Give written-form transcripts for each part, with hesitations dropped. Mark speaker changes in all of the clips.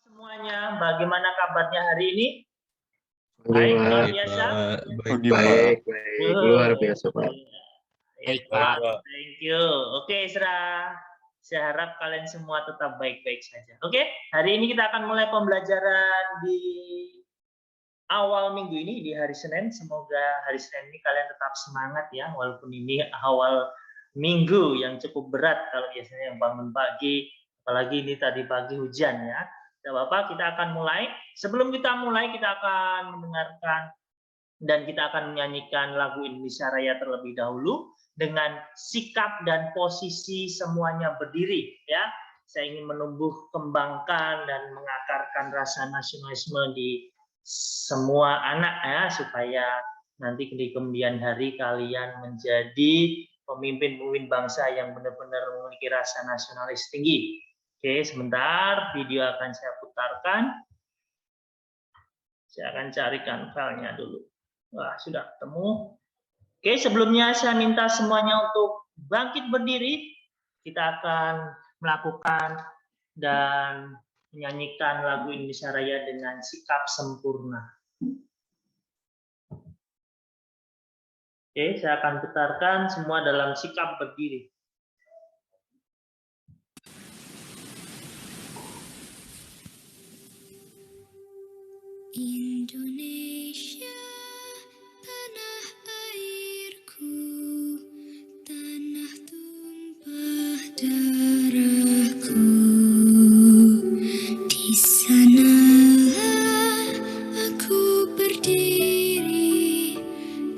Speaker 1: Semuanya, bagaimana kabarnya hari ini?
Speaker 2: Baik,
Speaker 1: luar biasa.
Speaker 2: Baik, luar biasa, Pak.
Speaker 1: Baik, Pak. Thank you. Oke, saya harap kalian semua tetap baik-baik saja. Oke, hari ini kita akan mulai pembelajaran di awal minggu ini, di hari Senin. Semoga hari Senin ini kalian tetap semangat ya, walaupun ini awal minggu yang cukup berat kalau biasanya yang bangun pagi, apalagi ini tadi pagi hujan ya. Tidak apa-apa, kita akan mulai. Sebelum kita mulai, kita akan mendengarkan dan kita akan menyanyikan lagu Indonesia Raya terlebih dahulu dengan sikap dan posisi semuanya berdiri ya. Saya ingin menumbuh kembangkan dan mengakarkan rasa nasionalisme di semua anak ya, supaya nanti di kemudian hari kalian menjadi pemimpin-pemimpin bangsa yang benar-benar memiliki rasa nasionalis tinggi. Oke, sebentar video akan saya putarkan. Saya akan carikan filenya dulu. Wah, sudah ketemu. Oke, sebelumnya saya minta semuanya untuk bangkit berdiri. Kita akan melakukan dan menyanyikan lagu Indonesia Raya dengan sikap sempurna. Oke, saya akan putarkan semua dalam sikap berdiri.
Speaker 3: Indonesia, tanah airku, tanah tumpah darahku. Di sanalah aku berdiri,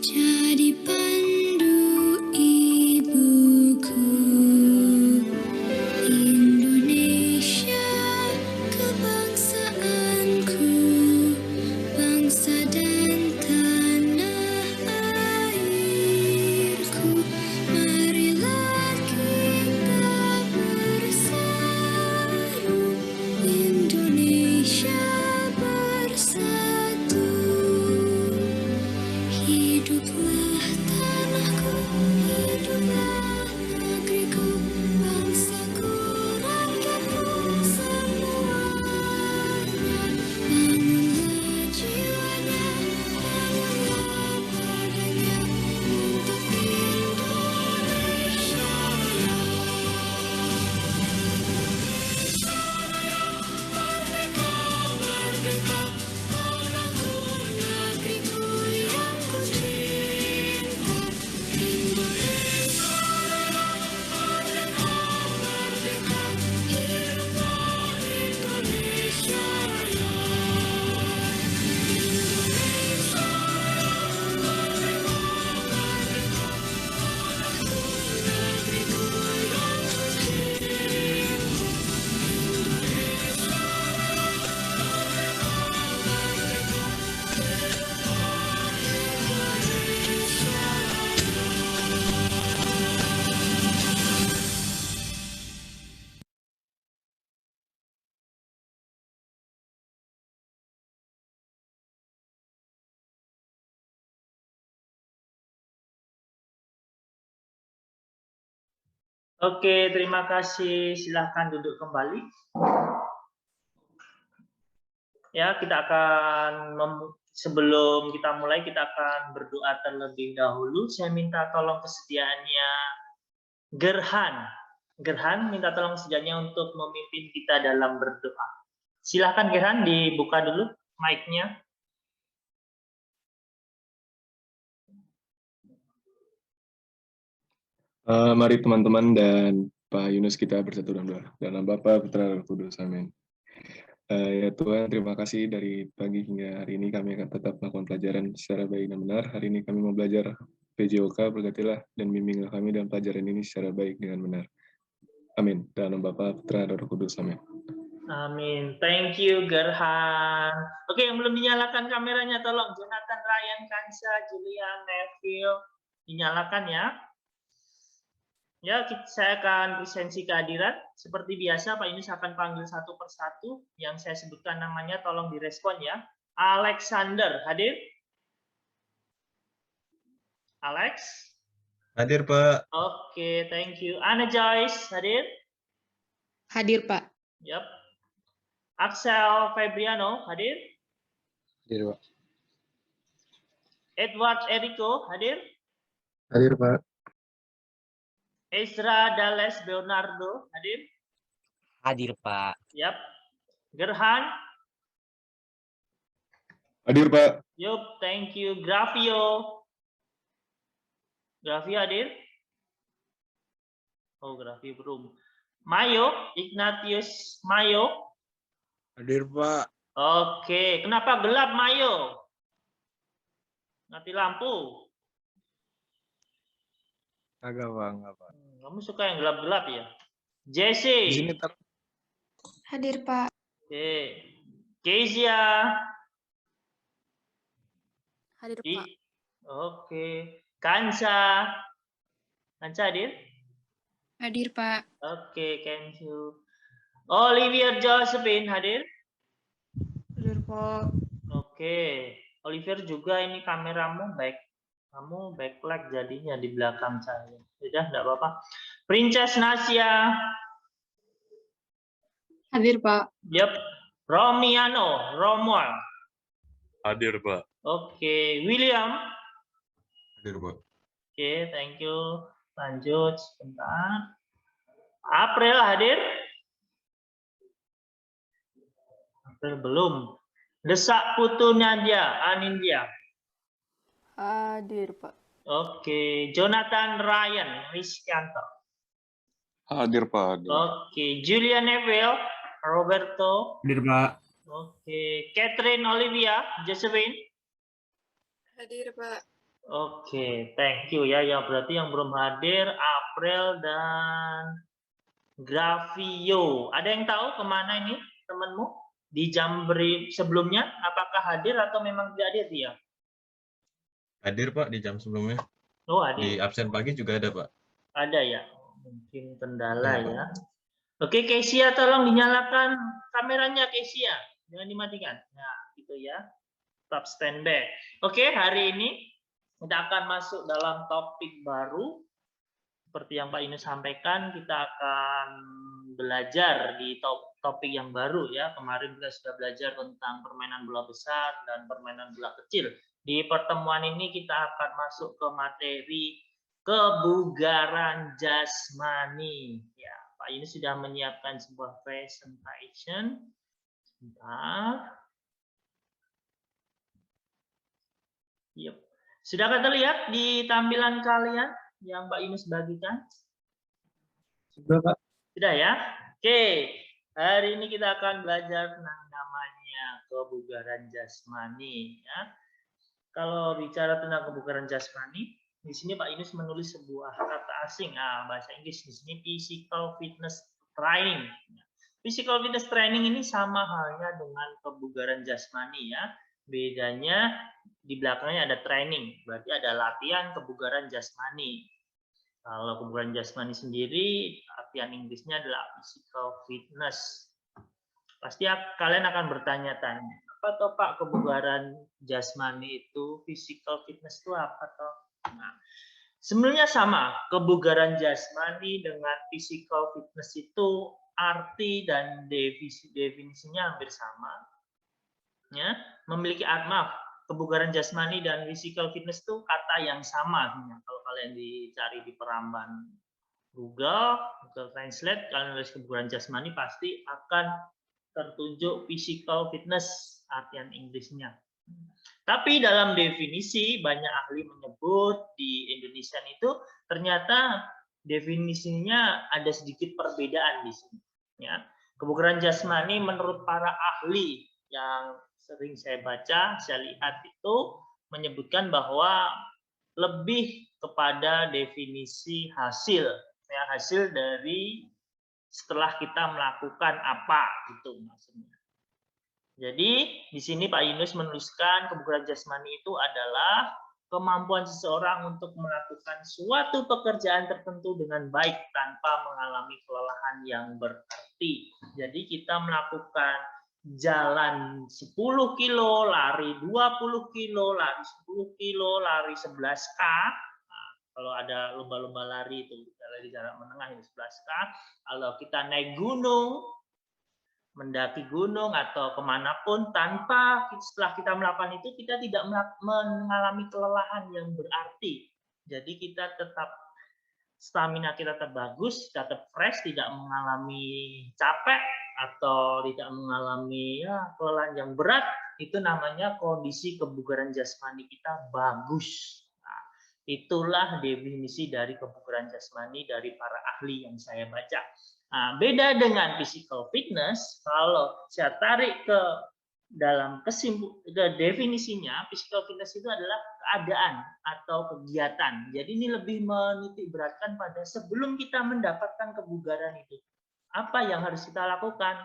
Speaker 3: jadi pandu ibuku. Indonesia, kebangsaanku, bangsa dan tanah airku. Marilah kita bersatu, Indonesia bersatu. Hiduplah tanahku, hiduplah negeriku, bangsaku, rakyatku semuanya. Bangunlah jiwanya, bangunlah padanya untuk Indonesia Raya. Merdeka, merdeka, tanahku, negeriku yang ku cinta. Indonesia Raya, merdeka, merdeka, hiduplah Indonesia Raya. Indonesia Raya, merdeka, merdeka, tanahku, negeriku yang ku cinta. Indonesia Raya, merdeka, merdeka, hiduplah Indonesia
Speaker 1: Oke, terima kasih. Silahkan duduk kembali. Ya, kita akan sebelum kita mulai kita akan berdoa terlebih dahulu. Saya minta tolong kesediaannya Gerhan. Gerhan minta tolong kesediaannya untuk memimpin kita dalam berdoa. Silahkan Gerhan, dibuka dulu mic-nya.
Speaker 2: Mari teman-teman dan Pak Yunus kita bersatu dalam doa. Dalam Bapa, Putra, dan Roh Kudus. Amin. Ya Tuhan, terima kasih dari pagi hingga hari ini kami akan tetap melakukan pelajaran secara baik dan benar. Hari ini kami mau belajar PJOK, berkatilah dan bimbinglah kami dalam pelajaran ini secara baik dengan benar. Amin. Dalam Bapa, Putra, dan Roh Kudus. Amin.
Speaker 1: Amin. Thank you, Gerhan. Oke, yang belum dinyalakan kameranya, tolong Jonathan, Ryan, Kansa, Julian, Neville, dinyalakan ya. Ya, saya akan presensi kehadiran. Seperti biasa, Pak Yunus akan panggil satu persatu. Yang saya sebutkan namanya, tolong direspon ya. Alexander, hadir? Alex?
Speaker 4: Hadir, Pak.
Speaker 1: Oke, thank you. Ana Joyce, hadir?
Speaker 5: Hadir, Pak.
Speaker 1: Yap. Axel Febriano, hadir?
Speaker 2: Hadir, Pak.
Speaker 1: Edward Eriko, hadir?
Speaker 2: Hadir, Pak.
Speaker 1: Ezra Dales Leonardo, hadir?
Speaker 6: Hadir, Pak.
Speaker 1: Yap. Gerhan,
Speaker 2: Hadir, Pak.
Speaker 1: yup, thank you. Grafio. Grafio hadir? Oh, Grafio belum. Mayo, Ignatius Mayo.
Speaker 4: Hadir, Pak.
Speaker 1: Oke, kenapa gelap Mayo? Mati lampu.
Speaker 4: Agak, Pak. Enggak, Pak.
Speaker 1: Kamu suka yang gelap-gelap ya?
Speaker 4: Di
Speaker 1: Jesse.
Speaker 4: sini
Speaker 5: Hadir, Pak.
Speaker 1: Oke. Kezia.
Speaker 5: Hadir,
Speaker 1: Oke. Kansa. Kansa hadir?
Speaker 5: Hadir, Pak.
Speaker 1: Oke, thank you. Olivier Josephine hadir?
Speaker 5: Hadir, Pak.
Speaker 1: Oke. Olivier juga ini kameramu baik. Kamu backlight jadinya di belakang saya. Sudah, enggak apa-apa. Princess Nasia.
Speaker 5: Hadir, Pak.
Speaker 1: Yep. Romiano, Romual.
Speaker 4: hadir, Pak.
Speaker 1: Oke, William.
Speaker 4: Hadir, Pak.
Speaker 1: Oke, thank you. Lanjut sebentar. April hadir? April belum. Desak Putu Nadia, Anindya.
Speaker 5: Hadir, Pak.
Speaker 1: Oke, Jonathan Ryan, Rizkyanto.
Speaker 2: Hadir, Pak. Hadir.
Speaker 1: Oke, Julia Neville, Roberto.
Speaker 4: Hadir, Pak.
Speaker 1: Oke, Catherine Olivia, Josephine.
Speaker 5: Hadir, Pak.
Speaker 1: Oke, thank you ya. Yang berarti yang belum hadir April dan Grafio. Ada yang tahu kemana ini temanmu di jam sebelumnya? Apakah hadir atau memang tidak hadir dia?
Speaker 4: Hadir, Pak, di jam sebelumnya.
Speaker 1: Oh,
Speaker 4: Di
Speaker 1: hadir.
Speaker 4: absen pagi juga ada, Pak.
Speaker 1: Ada ya. Mungkin kendala
Speaker 4: Iya,
Speaker 1: ya. Oke, Kesia tolong dinyalakan kameranya Kesia. Jangan dimatikan. Nah, gitu ya. Tetap standby. Oke, hari ini kita akan masuk dalam topik baru. Seperti yang Pak Yunus sampaikan, kita akan belajar di topik yang baru ya. Kemarin kita sudah belajar tentang permainan bola besar dan permainan bola kecil. Di pertemuan ini kita akan masuk ke materi kebugaran jasmani. Ya, Pak Yunus sudah menyiapkan sebuah presentation. Sebentar. Yep. Sudah terlihat di tampilan kalian yang Pak Yunus bagikan?
Speaker 2: Sudah, Pak.
Speaker 1: Sudah ya? Oke. Hari ini kita akan belajar tentang namanya kebugaran jasmani. Ya. Kalau bicara tentang kebugaran jasmani, di sini Pak Yunus menulis sebuah kata asing. Bahasa Inggris di sini physical fitness training. Physical fitness training ini sama halnya dengan kebugaran jasmani ya. Bedanya di belakangnya ada training, berarti ada latihan kebugaran jasmani. Kalau kebugaran jasmani sendiri, artian Inggrisnya adalah physical fitness. Pasti kalian akan bertanya-tanya, apa toh Pak kebugaran jasmani itu, physical fitness itu apa toh? Nah, sebenarnya sama, kebugaran jasmani dengan physical fitness itu arti dan definisinya hampir sama. Ya, memiliki kebugaran jasmani dan physical fitness itu kata yang sama. Kalau kalian dicari di peramban Google Translate, kalian tulis kebugaran jasmani pasti akan tertunjuk physical fitness artian Inggrisnya. Tapi dalam definisi banyak ahli menyebut di Indonesia itu ternyata definisinya ada sedikit perbedaan di sini. Ya, kebugaran jasmani menurut para ahli yang sering saya baca, saya lihat itu menyebutkan bahwa lebih kepada definisi hasil, ya, hasil dari setelah kita melakukan apa itu maksudnya. Jadi di sini Pak Yunus menuliskan kebugaran jasmani itu adalah kemampuan seseorang untuk melakukan suatu pekerjaan tertentu dengan baik tanpa mengalami kelelahan yang berarti. Jadi kita melakukan jalan 10 kilo, lari 20 kilo, lari 10 kilo, lari 11K. Nah, Kalau ada lomba-lomba lari itu lari jarak menengah yang 11K. Kalau kita naik gunung, mendaki gunung atau kemanapun tanpa setelah kita melakukan itu kita tidak mengalami kelelahan yang berarti. Jadi kita tetap stamina kita tetap bagus, tetap fresh, tidak mengalami capek atau tidak mengalami kelelahan yang berat. Itu namanya kondisi kebugaran jasmani kita bagus. Nah, itulah definisi dari kebugaran jasmani dari para ahli yang saya baca. Nah, beda dengan physical fitness, kalau saya tarik ke dalam definisinya, physical fitness itu adalah keadaan atau kegiatan. Jadi ini lebih menitik beratkan pada sebelum kita mendapatkan kebugaran itu. Apa yang harus kita lakukan?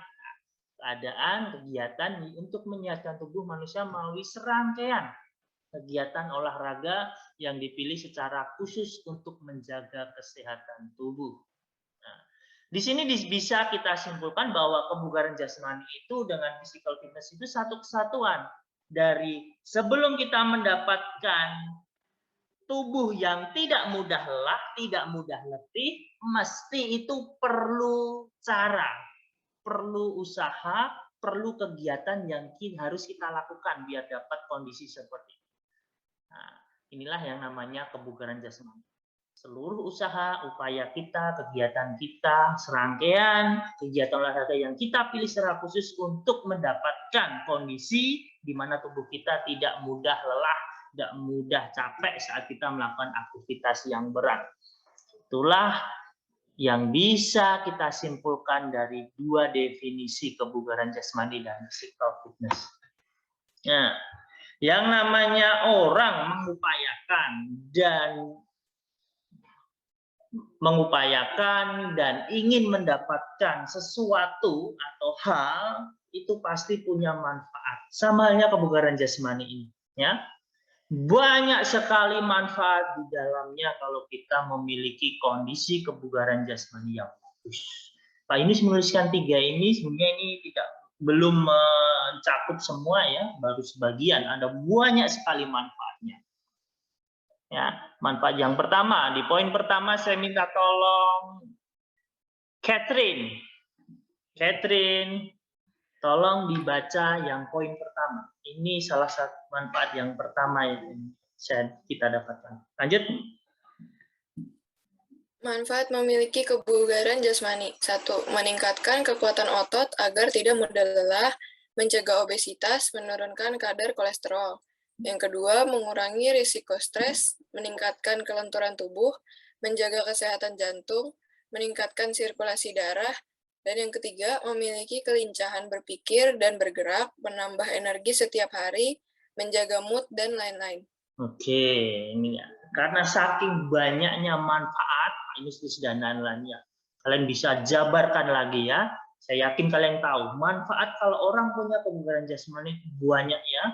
Speaker 1: Keadaan, kegiatan untuk menyehatkan tubuh manusia melalui serangkaian kegiatan olahraga yang dipilih secara khusus untuk menjaga kesehatan tubuh. Nah, di sini bisa kita simpulkan bahwa kebugaran jasmani itu dengan physical fitness itu satu kesatuan dari sebelum kita mendapatkan tubuh yang tidak mudah lelah, tidak mudah letih, mesti itu perlu cara, perlu usaha, perlu kegiatan yang harus kita lakukan biar dapat kondisi seperti itu. Nah, inilah yang namanya kebugaran jasmani. Seluruh usaha, upaya kita, kegiatan kita, serangkaian kegiatan olahraga yang kita pilih secara khusus untuk mendapatkan kondisi di mana tubuh kita tidak mudah lelah, tidak mudah capek saat kita melakukan aktivitas yang berat. Itulah yang bisa kita simpulkan dari dua definisi kebugaran jasmani dan physical fitness. Nah, yang namanya orang mengupayakan dan ingin mendapatkan sesuatu atau hal itu pasti punya manfaat. Sama halnya kebugaran jasmani ini, ya. Banyak sekali manfaat di dalamnya kalau kita memiliki kondisi kebugaran jasmani yang bagus. Pak Yunus menuliskan 3 ini, sebenarnya ini belum mencakup semua ya, baru sebagian. Ada banyak sekali manfaatnya. Ya, manfaat yang pertama, di poin pertama saya minta tolong Catherine, tolong dibaca yang poin pertama. Ini salah satu manfaat yang pertama yang kita dapatkan. Lanjut.
Speaker 5: Manfaat memiliki kebugaran jasmani. 1. Meningkatkan kekuatan otot agar tidak mudah lelah, mencegah obesitas, menurunkan kadar kolesterol. Yang kedua, mengurangi risiko stres, meningkatkan kelenturan tubuh, menjaga kesehatan jantung, meningkatkan sirkulasi darah, dan yang ketiga, memiliki kelincahan berpikir dan bergerak, menambah energi setiap hari, menjaga mood, dan lain-lain.
Speaker 1: Oke, ini ya. Karena saking banyaknya manfaat, ini sudah lainnya. Kalian bisa jabarkan lagi ya. Saya yakin kalian tahu manfaat kalau orang punya kebugaran jasmani banyak ya.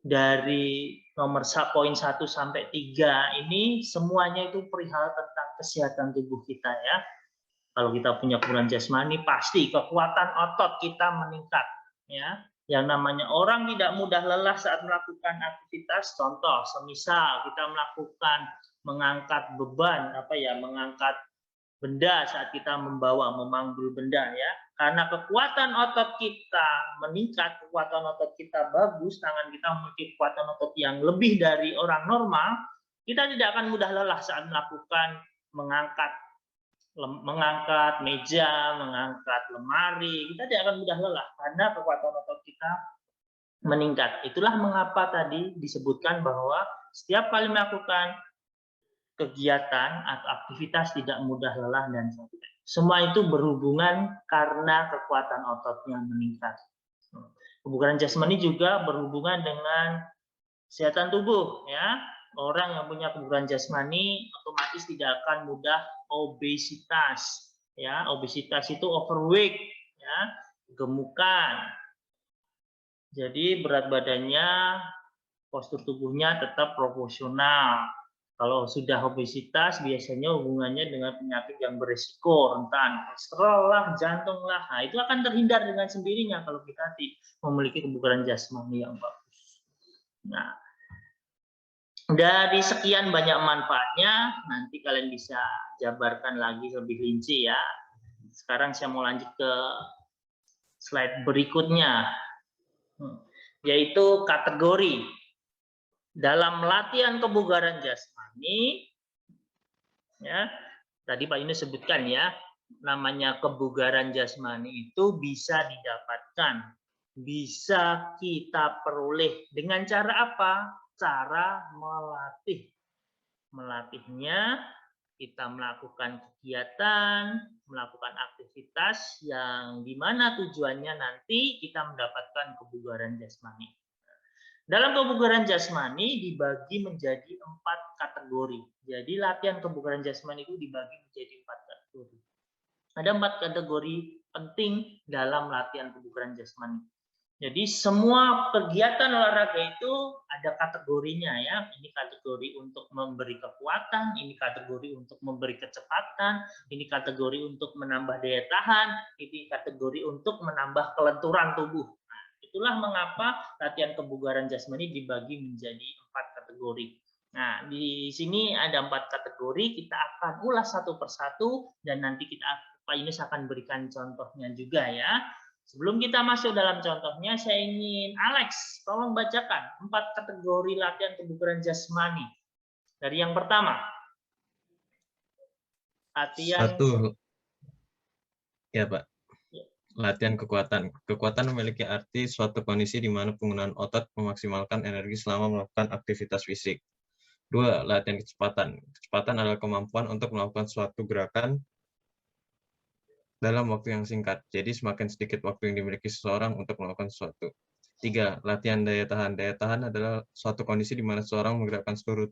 Speaker 1: Dari nomor poin 1 sampai 3 ini semuanya itu perihal tentang kesehatan tubuh kita ya. Kalau kita punya kebugaran jasmani pasti kekuatan otot kita meningkat ya. Yang namanya orang tidak mudah lelah saat melakukan aktivitas, contoh semisal kita mengangkat beban mengangkat benda saat kita memanggul benda ya. Karena kekuatan otot kita meningkat, kekuatan otot kita bagus, tangan kita memiliki kekuatan otot yang lebih dari orang normal, kita tidak akan mudah lelah saat melakukan mengangkat meja, mengangkat lemari, kita tidak akan mudah lelah karena kekuatan otot kita meningkat. Itulah mengapa tadi disebutkan bahwa setiap kali melakukan kegiatan atau aktivitas tidak mudah lelah dan capek. Semua itu berhubungan karena kekuatan ototnya meningkat. Kebugaran jasmani juga berhubungan dengan kesehatan tubuh ya. Orang yang punya kebugaran jasmani otomatis tidak akan mudah obesitas ya. Obesitas itu overweight ya, gemukan. Jadi berat badannya, postur tubuhnya tetap proporsional. Kalau sudah obesitas biasanya hubungannya dengan penyakit yang berisiko, rentan kolesterol lah, jantung lah. Nah, itu akan terhindar dengan sendirinya kalau kita memiliki kebugaran jasmani yang bagus. Dari sekian banyak manfaatnya, nanti kalian bisa jabarkan lagi lebih rinci ya. Sekarang saya mau lanjut ke slide berikutnya, yaitu kategori. Dalam latihan kebugaran jasmani, ya, tadi Pak Yunus sebutkan ya, namanya kebugaran jasmani itu bisa didapatkan, bisa kita peroleh dengan cara apa? Cara melatih. Melatihnya kita melakukan kegiatan, melakukan aktivitas yang dimana tujuannya nanti kita mendapatkan kebugaran jasmani. Dalam kebugaran jasmani dibagi menjadi 4 kategori. Jadi latihan kebugaran jasmani itu dibagi menjadi 4 kategori. Ada 4 kategori penting dalam latihan kebugaran jasmani. Jadi semua kegiatan olahraga itu ada kategorinya ya. Ini kategori untuk memberi kekuatan, ini kategori untuk memberi kecepatan, ini kategori untuk menambah daya tahan, ini kategori untuk menambah kelenturan tubuh. Nah, itulah mengapa latihan kebugaran jasmani dibagi menjadi 4 kategori. Nah, di sini ada 4 kategori, kita akan ulas satu persatu dan nanti Pak Yunus akan berikan contohnya juga ya. Sebelum kita masuk dalam contohnya, saya ingin Alex, tolong bacakan 4 kategori latihan kebugaran jasmani. Dari yang pertama, latihan.
Speaker 4: 1. Ya, Pak. Latihan kekuatan. Kekuatan memiliki arti suatu kondisi di mana penggunaan otot memaksimalkan energi selama melakukan aktivitas fisik. 2. Latihan kecepatan. Kecepatan adalah kemampuan untuk melakukan suatu gerakan dalam waktu yang singkat. Jadi semakin sedikit waktu yang dimiliki seseorang untuk melakukan sesuatu. 3. Latihan daya tahan. Daya tahan adalah suatu kondisi di mana seseorang menggerakkan seluruh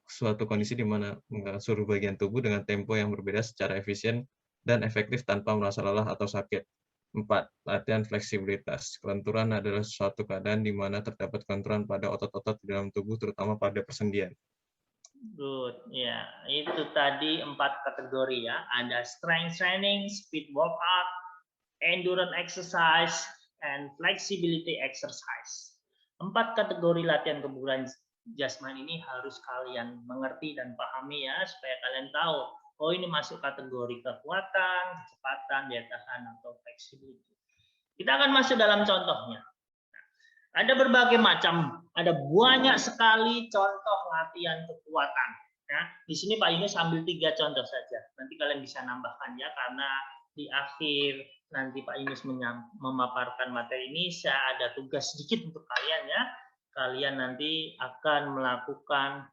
Speaker 4: suatu kondisi di mana menggerakkan seluruh bagian tubuh dengan tempo yang berbeda secara efisien dan efektif tanpa merasa lelah atau sakit. 4. Latihan fleksibilitas. Kelenturan adalah suatu keadaan di mana terdapat kelenturan pada otot-otot di dalam tubuh, terutama pada persendian.
Speaker 1: Good, ya, itu tadi 4 kategori ya. Ada strength training, speed workout, endurance exercise, and flexibility exercise. 4 kategori latihan kebugaran jasmani ini harus kalian mengerti dan pahami ya, supaya kalian tahu, oh ini masuk kategori kekuatan, kecepatan, daya tahan, atau flexibility. Kita akan masuk dalam contohnya. Ada berbagai macam, ada banyak sekali contoh latihan kekuatan. Ya, di sini Pak Yunus ambil 3 contoh saja. Nanti kalian bisa nambahkan ya, karena di akhir nanti Pak Yunus memaparkan materi ini, saya ada tugas sedikit untuk kalian ya. Kalian nanti akan melakukan,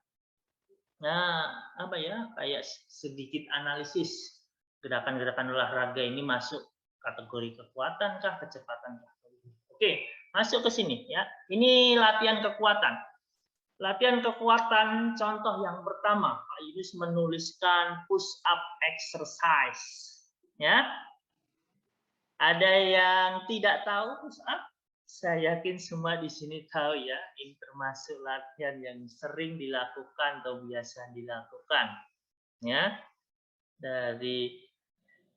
Speaker 1: kayak sedikit analisis gerakan-gerakan olahraga ini masuk kategori kekuatan kah, kecepatan kah. Oke. Masuk ke sini ya. Ini latihan kekuatan. Latihan kekuatan contoh yang pertama, Pak Yunus menuliskan push up exercise. Ya. Ada yang tidak tahu push up? Saya yakin semua di sini tahu ya. Ini termasuk latihan yang sering dilakukan atau biasa dilakukan. Ya. Dari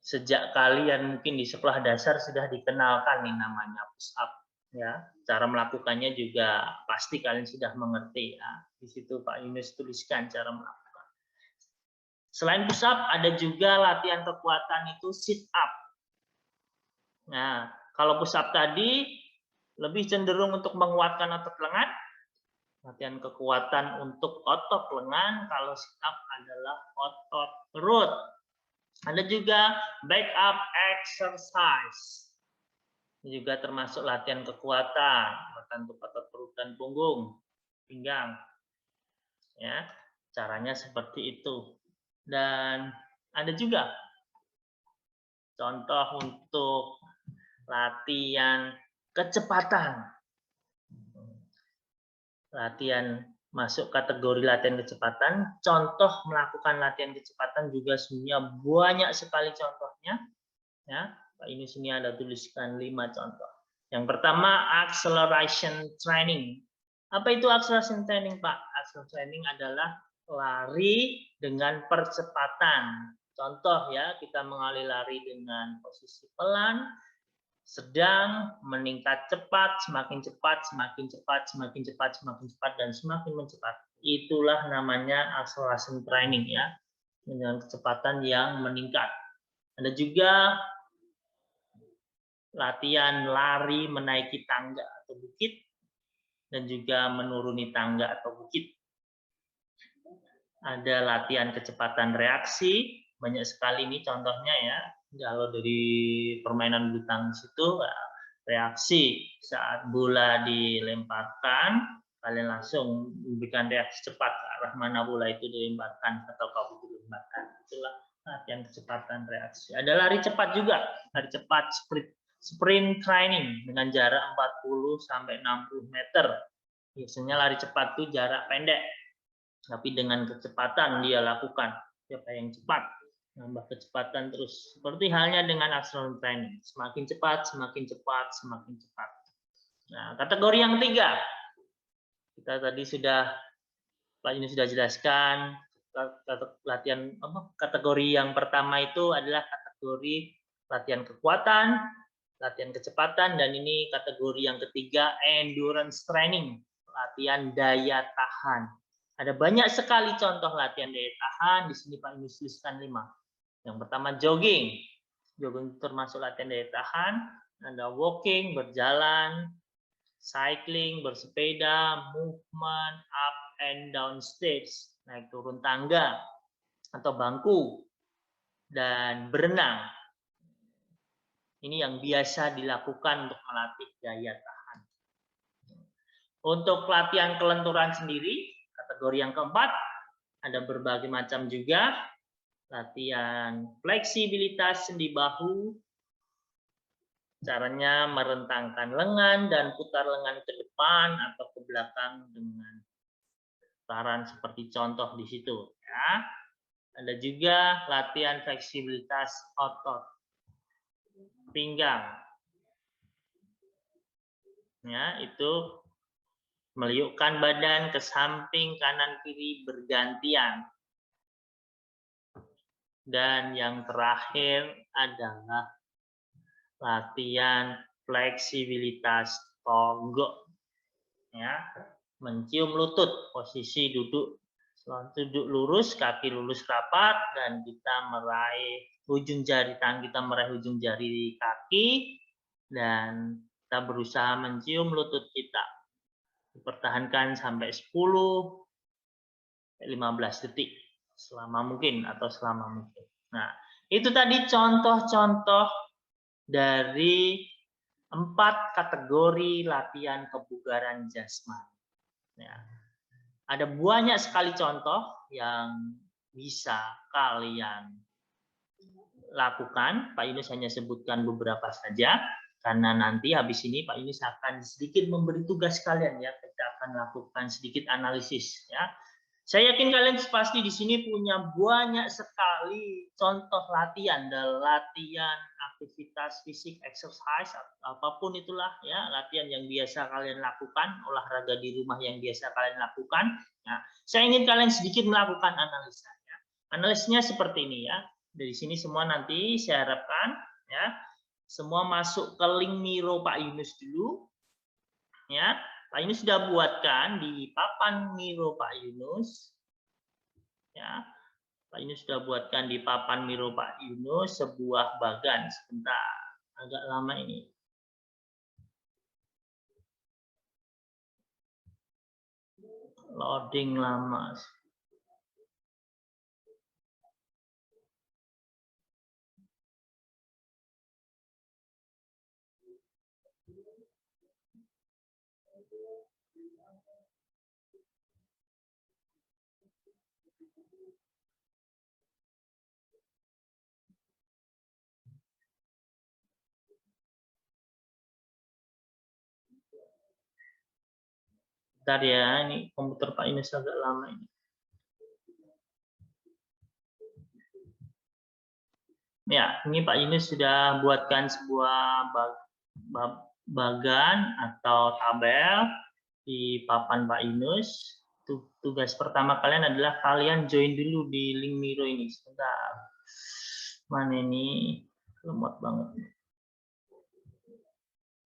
Speaker 1: sejak kalian mungkin di sekolah dasar sudah dikenalkan nih namanya push up. Ya, cara melakukannya juga pasti kalian sudah mengerti ya. Di situ Pak Yunus tuliskan cara melakukan. Selain push up, ada juga latihan kekuatan itu sit up. Nah, kalau push up tadi lebih cenderung untuk menguatkan otot lengan. Latihan kekuatan untuk otot lengan, kalau sit up adalah otot perut. Ada juga back up exercise. Ini juga termasuk latihan kekuatan untuk otot perut dan punggung, pinggang. Ya, caranya seperti itu. Dan ada juga contoh untuk latihan kecepatan. Latihan masuk kategori latihan kecepatan. Contoh melakukan latihan kecepatan juga sebenarnya banyak sekali contohnya. Ya. Pak ini sini ada tuliskan 5 contoh. Yang pertama acceleration training. Apa itu acceleration training, Pak? Acceleration training adalah lari dengan percepatan. Contoh ya, kita mengalih lari dengan posisi pelan, sedang, meningkat cepat, semakin cepat, semakin cepat, semakin cepat, semakin cepat, dan semakin mencepat. Itulah namanya acceleration training ya, dengan kecepatan yang meningkat. Ada juga latihan lari menaiki tangga atau bukit, dan juga menuruni tangga atau bukit. Ada latihan kecepatan reaksi, banyak sekali ini contohnya ya. Kalau dari permainan bulu tangkis itu reaksi saat bola dilemparkan, kalian langsung memberikan reaksi cepat ke arah mana bola itu dilemparkan atau kamu dilemparkan. Itulah latihan kecepatan reaksi. Ada lari cepat juga, lari cepat sprint training dengan jarak 40 sampai 60 meter. Biasanya lari cepat itu jarak pendek, tapi dengan kecepatan dia lakukan. Siapa yang cepat, nambah kecepatan terus. Seperti halnya dengan acceleration training, semakin cepat, semakin cepat, semakin cepat. Nah, kategori yang ketiga, kita tadi sudah Pak ini sudah jelaskan. Latihan kategori yang pertama itu adalah kategori latihan kekuatan, latihan kecepatan, dan ini kategori yang ketiga endurance training, latihan daya tahan. Ada banyak sekali contoh latihan daya tahan. Di sini Pak Yunus tuliskan 5. Yang pertama jogging. Jogging termasuk latihan daya tahan. Ada walking, berjalan, cycling, bersepeda, movement up and down stairs, naik turun tangga atau bangku, dan berenang. Ini yang biasa dilakukan untuk melatih daya tahan. Untuk latihan kelenturan sendiri, kategori yang keempat, ada berbagai macam juga. Latihan fleksibilitas sendi bahu, caranya merentangkan lengan dan putar lengan ke depan atau ke belakang dengan putaran seperti contoh di situ. Ya. Ada juga latihan fleksibilitas otot pinggang. Ya, itu meliukkan badan ke samping kanan kiri bergantian. Dan yang terakhir adalah latihan fleksibilitas tonggok. Ya, mencium lutut, posisi duduk lurus, kaki lurus rapat, dan kita meraih ujung jari tangan kita meraih ujung jari kaki, dan kita berusaha mencium lutut kita. Dipertahankan sampai 10-15 detik selama mungkin atau selama mungkin. Nah, itu tadi contoh-contoh dari 4 kategori latihan kebugaran jasmani. Ya. Ada banyak sekali contoh yang bisa kalian lakukan. Pak Yunus hanya sebutkan beberapa saja, karena nanti habis ini Pak Yunus akan sedikit memberi tugas kalian ya. Kita akan lakukan sedikit analisis ya. Saya yakin kalian pasti di sini punya banyak sekali contoh latihan, latihan aktivitas fisik, exercise, apapun itulah ya, latihan yang biasa kalian lakukan, olahraga di rumah yang biasa kalian lakukan. Nah, saya ingin kalian sedikit melakukan analisa. Ya. Analisnya seperti ini ya. Dari sini semua nanti saya harapkan ya, semua masuk ke link Miro Pak Yunus dulu. Ya. Pak Yunus sudah buatkan di papan Miro Pak Yunus. Ya, Pak Yunus sudah buatkan di papan Miro Pak Yunus sebuah bagan. Sebentar, agak lama ini. Loading lama. Bentar ya, ini komputer Pak Yunus agak lama ini. Ya, ini Pak Yunus sudah buatkan sebuah bagan atau tabel di papan Pak Yunus. Tugas pertama kalian adalah kalian join dulu di link Miro ini. Sebentar. Mana ini? Lemot banget.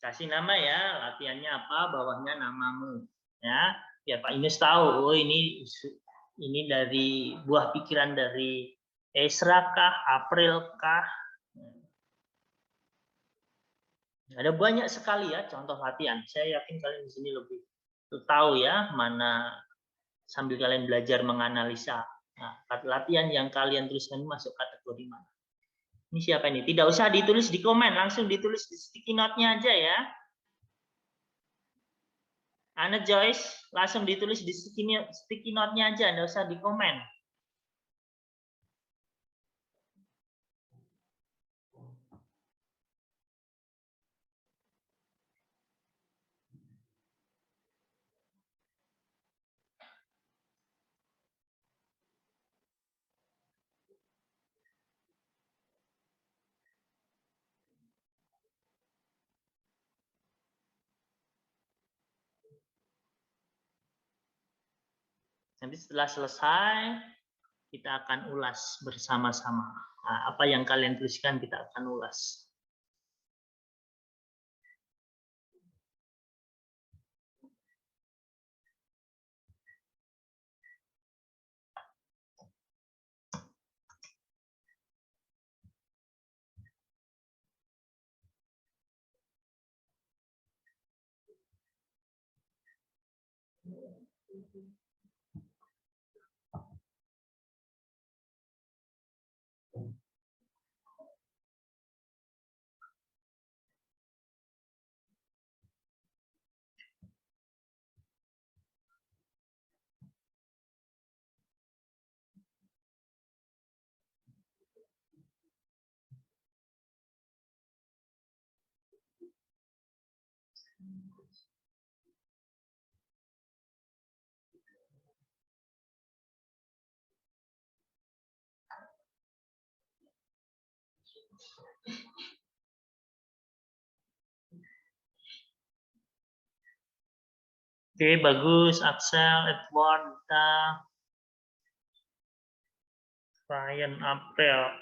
Speaker 1: Kasih nama ya, latihannya apa, bawahnya namamu. Ya, biar Pak Yunus tahu, oh ini dari buah pikiran dari Esra kah, April kah. Ada banyak sekali ya contoh latihan. Saya yakin kalian di sini lebih tahu ya mana sambil kalian belajar menganalisa. Nah, latihan yang kalian tuliskan masuk kategori mana? Ini siapa ini? Tidak usah ditulis di komen, langsung ditulis di sticky note-nya aja ya. Ana Joyce, langsung ditulis di sticky note-nya aja, nggak usah di komen. Nanti setelah selesai, kita akan ulas bersama-sama. Nah, apa yang kalian tuliskan kita akan ulas. Oke, bagus. Axel, Edward, Dita, Ryan, April.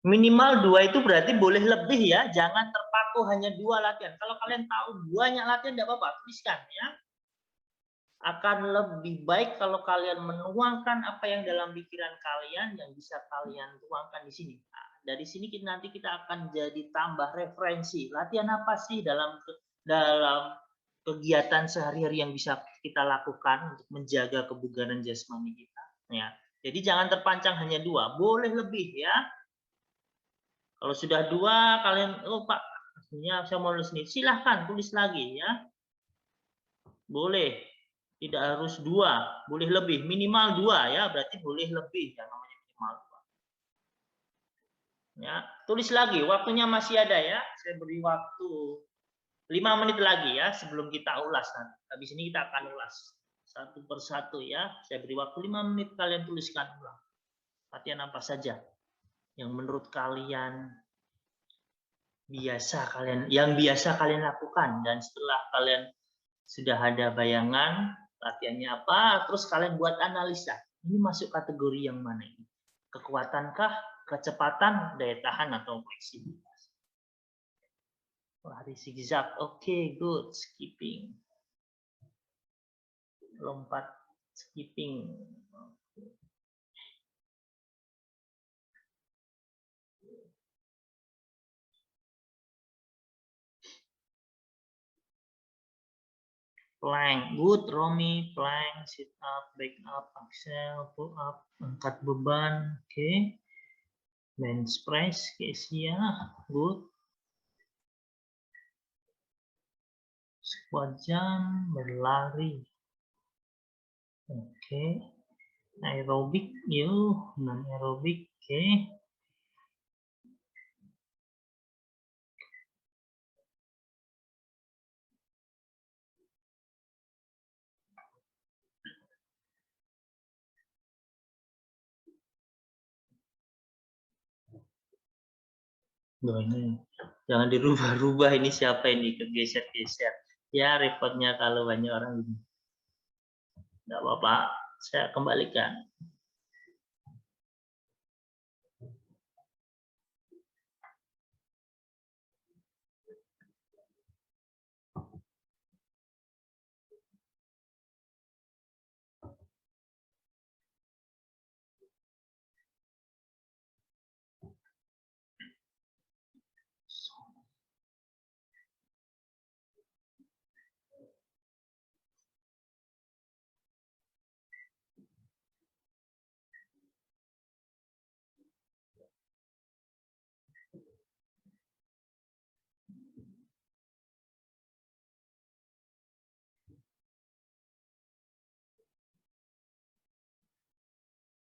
Speaker 1: Minimal 2 itu berarti boleh lebih ya. Jangan terpaku hanya 2 latihan. Kalau kalian tahu banyak latihan, tidak apa-apa. Tuliskan ya. Akan lebih baik kalau kalian menuangkan apa yang dalam pikiran kalian yang bisa kalian tuangkan di sini. Nah, dari sini nanti kita akan jadi tambah referensi. Latihan apa sih dalam kegiatan sehari-hari yang bisa kita lakukan untuk menjaga kebugaran jasmani kita. Ya, jadi jangan terpancang hanya 2, boleh lebih ya. Kalau sudah 2 kalian, oh Pak, artinya saya mau nulis nih, silahkan tulis lagi ya. Boleh. Tidak harus 2, boleh lebih, minimal 2 ya, berarti boleh lebih ya, namanya minimal 2. Ya, tulis lagi, waktunya masih ada ya. Saya beri waktu 5 menit lagi ya sebelum kita ulas nanti. Habis ini kita akan ulas satu persatu ya. Saya beri waktu 5 menit, kalian tuliskan ulang. Latihan apa saja yang menurut kalian yang biasa kalian lakukan, dan setelah kalian sudah ada bayangan latihannya apa, terus kalian buat analisa. Ini masuk kategori yang mana ini? Kekuatankah, kecepatan, daya tahan, atau fleksibilitas? Lari zigzag, oke, good. Skipping, lompat, skipping. Plank, good, Romi. Plank, sit up, back up, Axel, pull up, angkat beban, oke. Bench press, Kesia, good. Squat jump, berlari, oke. Aerobik, yuk, non aerobik, oke. Loh, ini jangan dirubah-rubah, ini siapa ini kegeser-geser. Ya repotnya kalau banyak orang ini. Enggak apa-apa, saya kembalikan.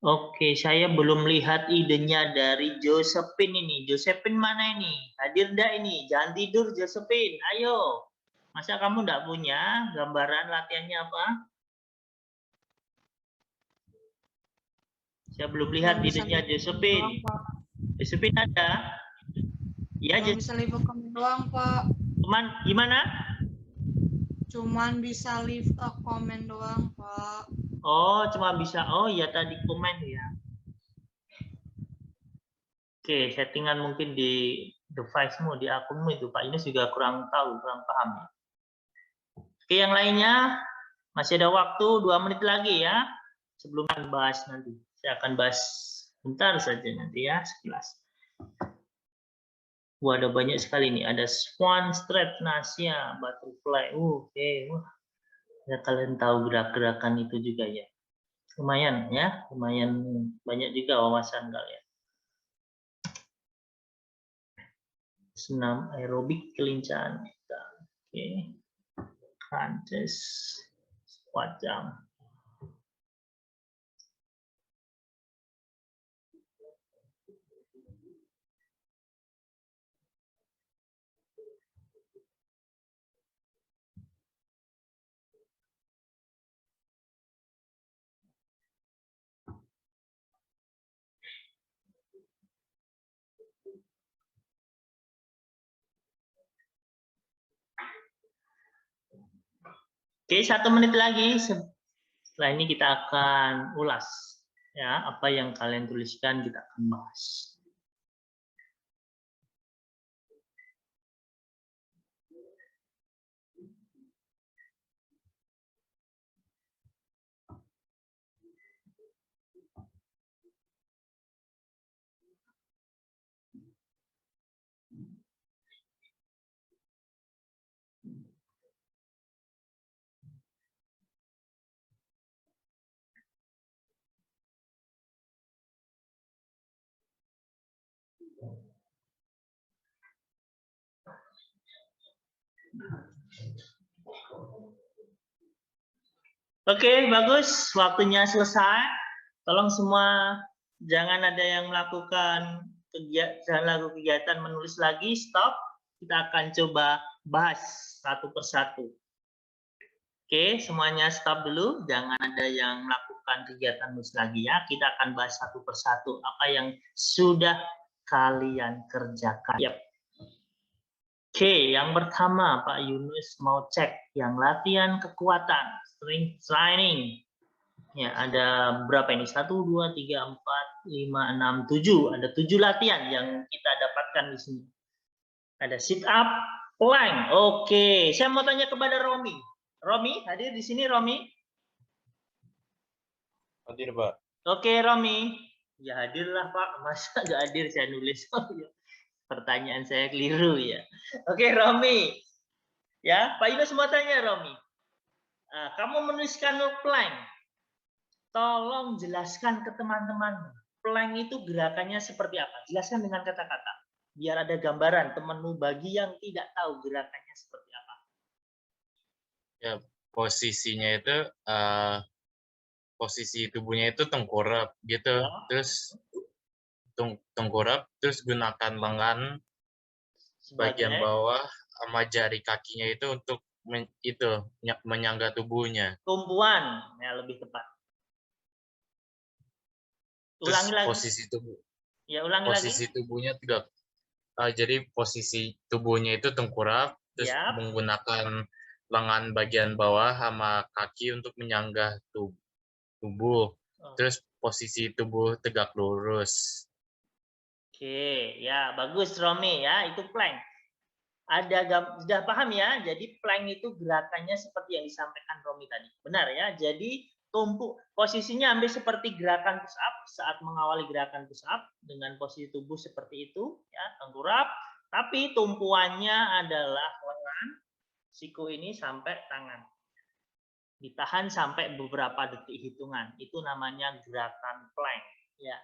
Speaker 1: Oke, saya belum lihat idenya dari Josephine ini. Josephine mana ini? Hadir enggak ini? Jangan tidur Josephine, ayo. Masa kamu enggak punya gambaran latihannya apa? Saya belum lihat idenya Josephine. Josephine ada? Ya,
Speaker 7: Cuma bisa leave a comment doang, Pak.
Speaker 1: teman gimana?
Speaker 7: Cuman bisa leave a comment doang, Pak.
Speaker 1: Oh, cuma bisa. Oh, ya tadi komen ya. Oke, settingan mungkin di device-mu, di akunmu itu, Pak. Ini juga kurang tahu, kurang paham ya. Oke, yang lainnya masih ada waktu 2 menit lagi ya. Sebelum akan bahas nanti. Saya akan bahas bentar saja nanti ya, sekilas. Wah, ada banyak sekali nih. Ada swan, straight, nasia, butterfly. Oke, wah. Ya, kalian tahu gerak-gerakan itu juga ya. Lumayan ya, lumayan banyak juga wawasan kalian. Senam aerobik kelincahan kita. Oke. Crunches, squat jump. Oke, 1 menit lagi. Setelah ini kita akan ulas ya, apa yang kalian tuliskan kita akan bahas. Oke, bagus. Waktunya selesai. Tolong semua jangan ada yang melakukan kegiatan menulis lagi. Stop. Kita akan coba bahas satu persatu. Oke, semuanya stop dulu. Jangan ada yang melakukan kegiatan menulis lagi ya. Kita akan bahas satu persatu apa yang sudah kalian kerjakan. Yap. Oke, yang pertama Pak Yunus mau cek yang latihan kekuatan, strength training. Ya, ada berapa ini? 1, 2, 3, 4, 5, 6, 7. Ada 7 latihan yang kita dapatkan di sini. Ada sit up, plank. Oke, saya mau tanya kepada Romi. Romi, hadir di sini Romi?
Speaker 4: Hadir, Pak.
Speaker 1: Oke, Romi. Ya hadirlah Pak. Masa nggak hadir saya nulis? Pertanyaan saya keliru ya. Oke, Romi. Ya, Pak Yunus mau tanya Romi. Kamu menuliskan plank. Tolong jelaskan ke teman-teman. Plank itu gerakannya seperti apa? Jelaskan dengan kata-kata. Biar ada gambaran temanmu bagi yang tidak tahu gerakannya seperti apa.
Speaker 8: Ya, posisinya itu posisi tubuhnya itu tengkurap gitu.
Speaker 1: Ya.
Speaker 8: Terus tengkurap, terus gunakan lengan bagian bawah sama jari kakinya itu untuk menyangga tubuhnya.
Speaker 1: Tumpuan, ya lebih tepat.
Speaker 8: Terus
Speaker 1: Ulangi lagi.
Speaker 8: posisi tubuh.
Speaker 1: Ya, ulangi
Speaker 8: posisi
Speaker 1: lagi.
Speaker 8: tubuhnya tegak. Jadi posisi tubuhnya itu tengkurap, terus
Speaker 1: Yap.
Speaker 8: menggunakan lengan bagian bawah sama kaki untuk menyanggah tubuh. Terus posisi tubuh tegak lurus.
Speaker 1: Oke, ya bagus Romi ya, itu plank. Sudah paham ya? Jadi plank itu gerakannya seperti yang disampaikan Romi tadi. Benar ya? Jadi posisinya ambil seperti gerakan push up saat mengawali gerakan push up dengan posisi tubuh seperti itu ya, tengkurap, tapi tumpuannya adalah lengan siku ini sampai tangan. Ditahan sampai beberapa detik hitungan. Itu namanya gerakan plank ya.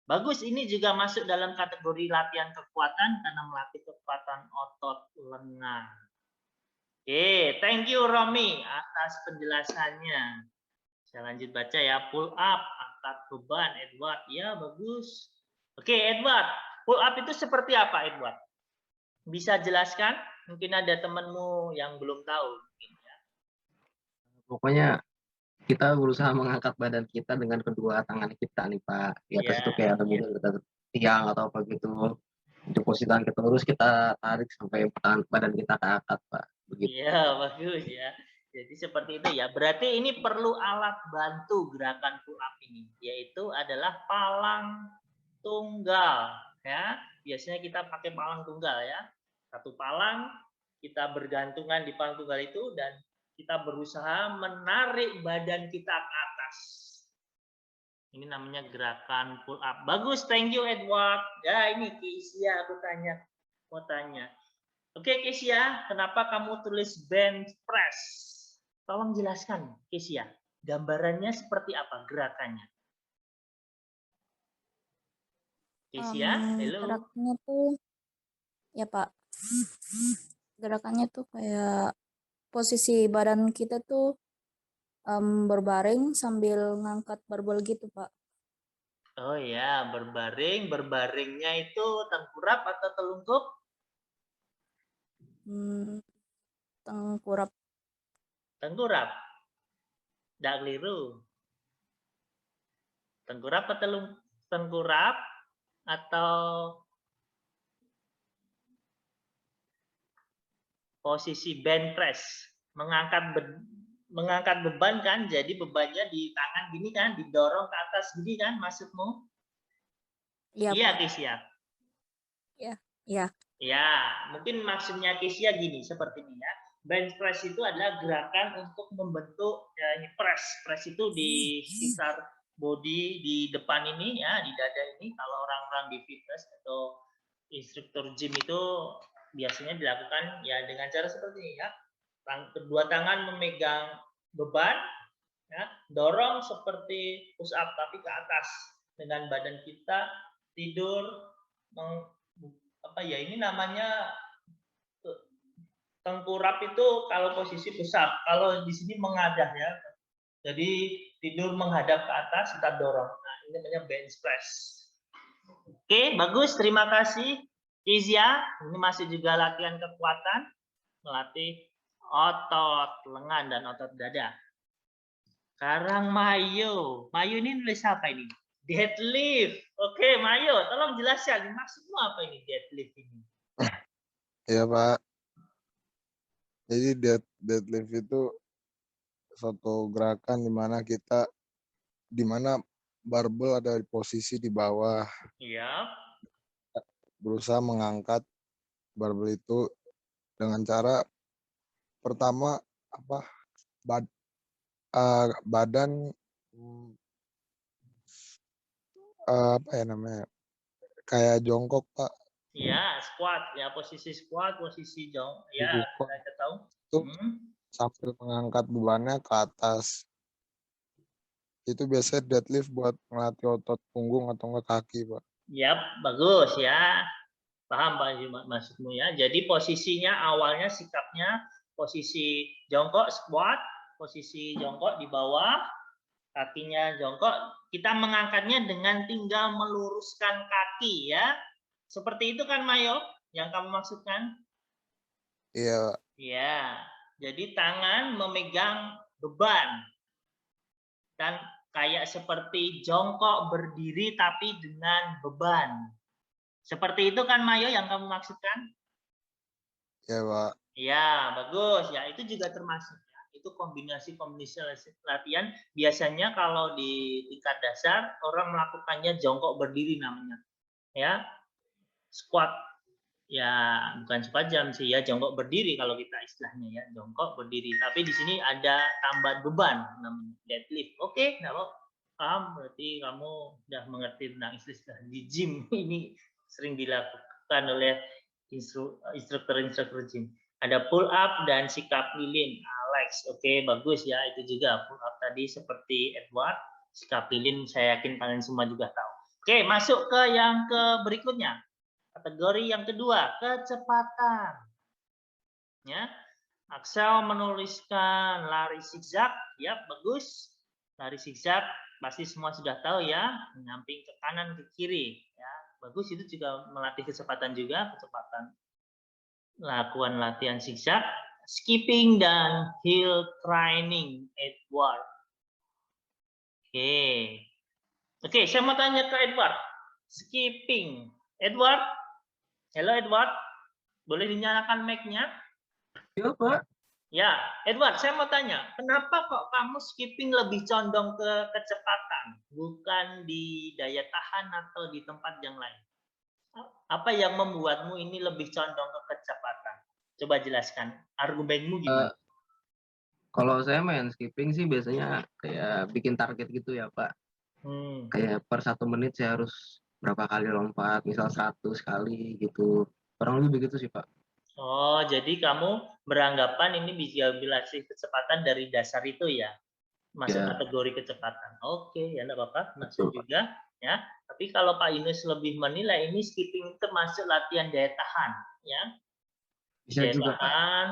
Speaker 1: Bagus, ini juga masuk dalam kategori latihan kekuatan karena melatih kekuatan otot lengan. Oke, thank you Romi atas penjelasannya. Saya lanjut baca ya, pull up angkat beban, Edward. Ya, bagus. Oke, Edward. Pull up itu seperti apa, Edward? Bisa jelaskan? Mungkin ada temanmu yang belum tahu.
Speaker 9: Pokoknya kita berusaha mengangkat badan kita dengan kedua tangan kita nih Pak. Di atas
Speaker 1: Ya,
Speaker 9: itu kayak ada mungkin kita tiang atau apa gitu. Untuk posisi tangan kita lurus, kita tarik sampai badan kita ke angkat Pak. Begitu.
Speaker 1: Iya, bagus ya. Jadi seperti itu ya. Berarti ini perlu alat bantu gerakan pull up ini, yaitu adalah palang tunggal ya. Biasanya kita pakai palang tunggal ya. Satu palang, kita bergantungan di palang tunggal itu dan kita berusaha menarik badan kita ke atas. Ini namanya gerakan pull up. Bagus, thank you Edward. Ya, ini Kesia aku mau tanya. Oke, Kesia, kenapa kamu tulis bench press? Tolong jelaskan, Kesia. Gambarannya seperti apa gerakannya? Kesia, halo.
Speaker 10: Gerakannya tuh, ya Pak, gerakannya tuh kayak posisi badan kita tuh berbaring sambil ngangkat barbel gitu Pak.
Speaker 1: Oh ya, berbaring. Berbaringnya itu tengkurap atau telungkup?
Speaker 10: Tengkurap.
Speaker 1: Tengkurap. Nggak keliru. Tengkurap atau tengkurap atau posisi bench press, mengangkat beban kan, jadi bebannya di tangan gini kan, didorong ke atas gini kan maksudmu?
Speaker 10: Iya,
Speaker 1: Iya,
Speaker 10: Pak.
Speaker 1: Kesia.
Speaker 10: Ya, ya.
Speaker 1: Ya, mungkin maksudnya Kesia gini, seperti ini ya. Bench press itu adalah gerakan untuk membentuk ya, press. Press itu di sekitar body di depan ini ya, di dada ini. Kalau orang-orang di fitness atau instruktur gym itu biasanya dilakukan ya dengan cara seperti ini ya. Kedua tangan memegang beban, ya, dorong seperti push up tapi ke atas dengan badan kita tidur ini namanya tengkurap itu kalau posisi push up, kalau di sini menghadap ya. Jadi tidur menghadap ke atas kita dorong. Nah, ini namanya bench press. Oke, bagus, terima kasih. Kezia, ini masih juga latihan kekuatan, melatih otot lengan dan otot dada. Sekarang Mayo ini nulis apa ini? Deadlift. Oke, Mayo, tolong jelaskan maksudmu apa ini deadlift ini?
Speaker 11: Iya Pak. Jadi deadlift itu suatu gerakan di mana barbel ada di posisi di bawah.
Speaker 1: Iya.
Speaker 11: Berusaha mengangkat barbel itu dengan cara pertama badan kayak jongkok Pak.
Speaker 1: Iya, squat ya, posisi squat, posisi ya, kita tahu.
Speaker 11: Itu sambil mengangkat bebannya ke atas. Itu biasanya deadlift buat melatih otot punggung atau enggak kaki, Pak.
Speaker 1: Yap, bagus ya. Paham Pak maksudmu ya. Jadi posisinya awalnya sikapnya posisi jongkok squat, posisi jongkok di bawah, kakinya jongkok. Kita mengangkatnya dengan tinggal meluruskan kaki ya. Seperti itu kan Mayo yang kamu maksudkan?
Speaker 11: Iya.
Speaker 1: Iya. Jadi tangan memegang beban dan kayak seperti jongkok berdiri tapi dengan beban. Seperti itu kan Mayo yang kamu maksudkan?
Speaker 11: Iya, Pak.
Speaker 1: Iya, bagus. Ya, itu juga termasuk ya. Itu kombinasi latihan. Biasanya kalau di tingkat dasar orang melakukannya jongkok berdiri namanya. Ya. Squat. Ya, bukan squat jam sih ya, jongkok berdiri kalau kita istilahnya ya, jongkok berdiri. Tapi di sini ada tambahan beban namanya deadlift. Oke, enggak apa? Paham? Berarti kamu udah mengerti tentang istilah di gym ini sering dilakukan oleh instruktur gym. Ada pull up dan sikap lilin. Alex, oke, bagus ya. Itu juga pull up tadi seperti Edward. Sikap lilin saya yakin kalian semua juga tahu. Oke, masuk ke yang berikutnya. Kategori yang kedua, kecepatan. Ya. Axel menuliskan lari zigzag. Ya, bagus. Lari zigzag pasti semua sudah tahu ya, menyamping ke kanan ke kiri ya. Bagus, itu juga melatih kecepatan juga, kecepatan lakukan latihan zigzag, skipping dan hill training, Edward. Oke. Oke, saya mau tanya ke Edward. Skipping. Edward? Halo Edward? Boleh dinyalakan mic-nya?
Speaker 9: Iya, Pak.
Speaker 1: Ya, Edward, saya mau tanya, kenapa kok kamu skipping lebih condong ke kecepatan, bukan di daya tahan atau di tempat yang lain? Apa yang membuatmu ini lebih condong ke kecepatan? Coba jelaskan, argumenmu gimana?
Speaker 9: Kalau saya main skipping sih biasanya kayak bikin target gitu ya, Pak. Kayak per 1 menit saya harus berapa kali lompat, misal 100 kali gitu. Kurang lebih begitu sih, Pak.
Speaker 1: Oh, jadi kamu beranggapan ini bisa dilatih kecepatan dari dasar itu ya? Masuk
Speaker 9: Ya.
Speaker 1: kategori kecepatan. Oke, ya enggak apa-apa, masuk
Speaker 9: Betul, Pak.
Speaker 1: juga ya. Tapi kalau Pak Yunus lebih menilai ini skipping termasuk latihan daya tahan ya.
Speaker 9: Bisa
Speaker 1: Daya
Speaker 9: juga, Pak.
Speaker 1: tahan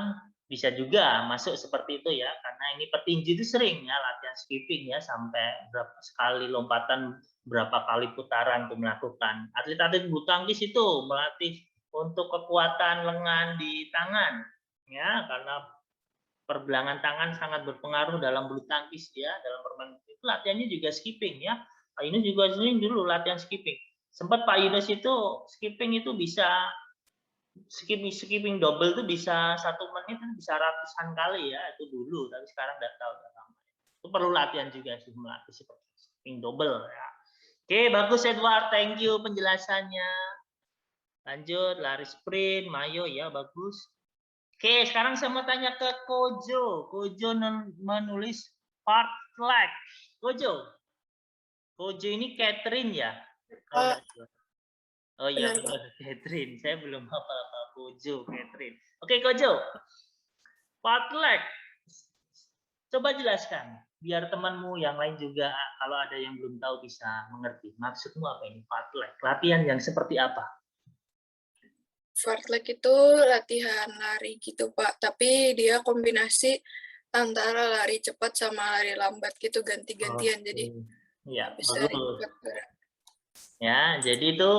Speaker 1: bisa juga masuk seperti itu ya, karena ini petinju itu sering ya latihan skipping ya, sampai berapa sekali lompatan, berapa kali putaran untuk melakukan. Atlet-atlet bulu tangkis itu melatih untuk kekuatan lengan di tangan ya, karena pergelangan tangan sangat berpengaruh dalam bulu tangkis ya, dalam permainan itu latihannya juga skipping ya. Pak Yunus juga sering dulu latihan skipping. Sempat Pak Yunus itu skipping itu bisa skipping double itu bisa 1 menit itu bisa ratusan kali ya, itu dulu, tapi sekarang nggak tahu udah lama. Itu perlu latihan juga sih, melatih seperti skipping double ya. Oke, bagus Edward, thank you penjelasannya. Lanjut, lari sprint, Mayo ya, bagus. Oke, sekarang saya mau tanya ke Kojo. Kojo menulis part flag. Kojo. Kojo ini Catherine ya? Oh iya, benar Catherine. Saya belum apa-apa. Kojo, Catherine. Oke, Kojo. Part flag. Coba jelaskan. Biar temanmu yang lain juga, kalau ada yang belum tahu bisa mengerti. Maksudmu apa ini? Part flag. Latihan yang seperti apa?
Speaker 5: Fartlek itu latihan lari gitu, Pak. Tapi dia kombinasi antara lari cepat sama lari lambat gitu, ganti-gantian. Jadi
Speaker 1: ya,
Speaker 5: bisa
Speaker 1: bagus.
Speaker 5: ikut gerak.
Speaker 1: Ya, jadi itu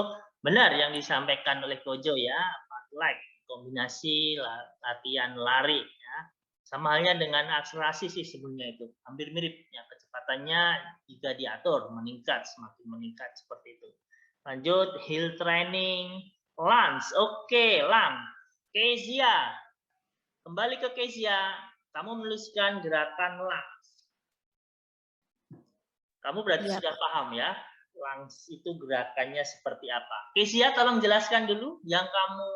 Speaker 1: benar yang disampaikan oleh Kojo ya, fartlek, kombinasi latihan lari ya. Sama halnya dengan akselerasi sih sebenarnya itu. Hampir mirip ya, kecepatannya jika diatur meningkat, semakin meningkat seperti itu. Lanjut, hill training, lunge. Oke, lunge. Kezia. Kembali ke Kezia. Kamu menuliskan gerakan lunge. Kamu berarti
Speaker 10: Iya.
Speaker 1: sudah paham ya, lunge itu gerakannya seperti apa. Kezia, tolong jelaskan dulu yang kamu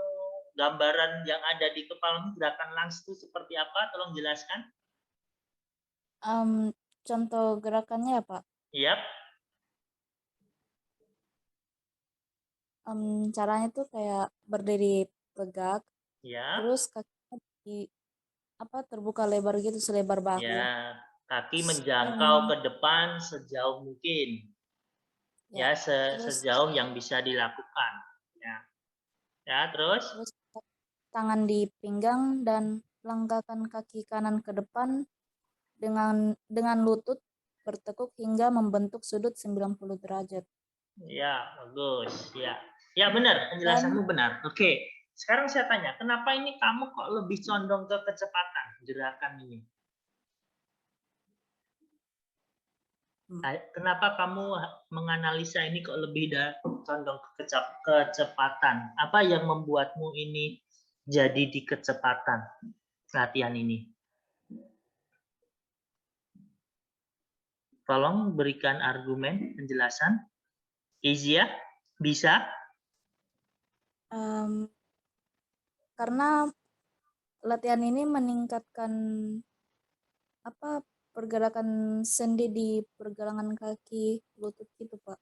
Speaker 1: gambaran yang ada di kepalamu, gerakan lunge itu seperti apa, tolong jelaskan.
Speaker 10: Contoh gerakannya ya, Pak.
Speaker 1: Iya.
Speaker 10: Caranya tuh kayak berdiri tegak,
Speaker 1: Ya.
Speaker 10: terus kakinya terbuka lebar gitu, selebar bahu.
Speaker 1: Ya, kaki menjangkau ke depan sejauh mungkin. Ya, sejauh yang bisa dilakukan. Ya. Ya, terus?
Speaker 10: Terus tangan di pinggang dan langkahkan kaki kanan ke depan dengan lutut bertekuk hingga membentuk sudut 90 derajat.
Speaker 1: Ya, bagus. Ya. Ya, benar, penjelasanmu benar. Oke. Sekarang saya tanya, kenapa ini kamu kok lebih condong ke kecepatan gerakan ini? Kenapa kamu menganalisa ini kok lebih condong ke kecepatan? Apa yang membuatmu ini jadi di kecepatan latihan ini? Tolong berikan argumen, penjelasan. Izia, bisa?
Speaker 10: Karena latihan ini meningkatkan pergerakan sendi di pergelangan kaki, lutut gitu, Pak.